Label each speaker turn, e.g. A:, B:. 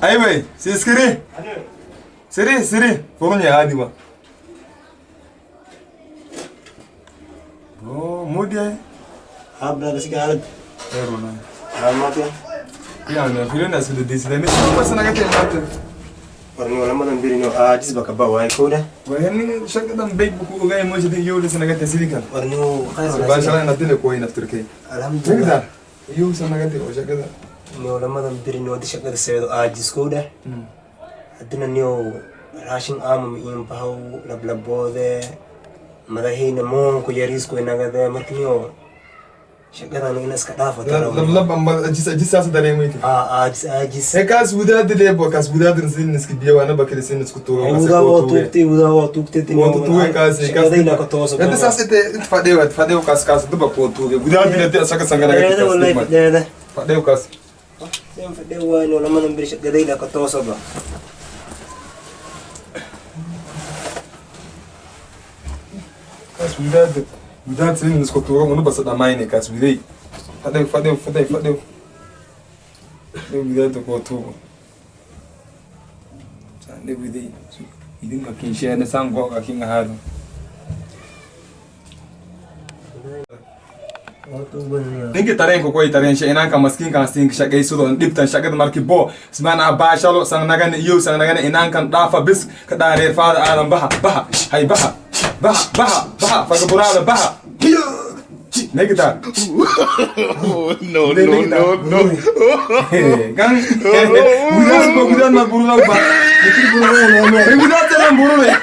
A: Ay bay, siskiri. Siri. Kurun ya hadi ba. Oh, mudi ay.
B: Habla kasi ka alag.
A: Pero na.
B: Alamat ya.
A: Yani filin da su da disi da ne kuma sana ga ta mata.
B: Parang wala man ang birino ajis baka bawa ko da.
A: Wa yani shakka dan bai buku ga mo shi din yau da sana ga ta sirika.
B: Parang kairo
A: Ba shala na tele ko ina turkai.
B: Alhamdulillah.
A: Yau sana ga ta o shakka da.
B: Ni wala man ang birino di shakka sa ajis ko da. Aduna niyo rashin amu in pahaw lablabode. Madahin na mo ko yaris ko nagada markinyo. Shakka na inas ka dafa tara.
A: Lablab amma ajis sa dare mai.
B: Ajis.
A: E kas buda de lebo kas buda din sin niski biya wana bakire sin nisku to ga
B: Uda wa tukte tin.
A: Wa tukte kas
B: kas dai na ka to so.
A: Yadda sa te fade kas duba ko to ga buda din da saka sanga daga
B: kas. Wallahi fade.
A: Fade kas.
B: Sai fade wa no laman bir shakka dai na ka to so ba.
A: Kas buda sin nisku to ga mun ba sa da mai ne kas budai. Fade. Buda to ko to. Sande budai. Idin ka kin shi ne san go ka kin hado. Ninki taren ko koy taren she inan ka maskin kan sing shagay sudo on diptan shagad marki bo smana ba shalo sang nagan yu sang nagan inan kan dafa bis ka dare fa alam baha hay baha fa ka burala baha negita
C: No.
A: Gang budan ma burula ba budan tan burula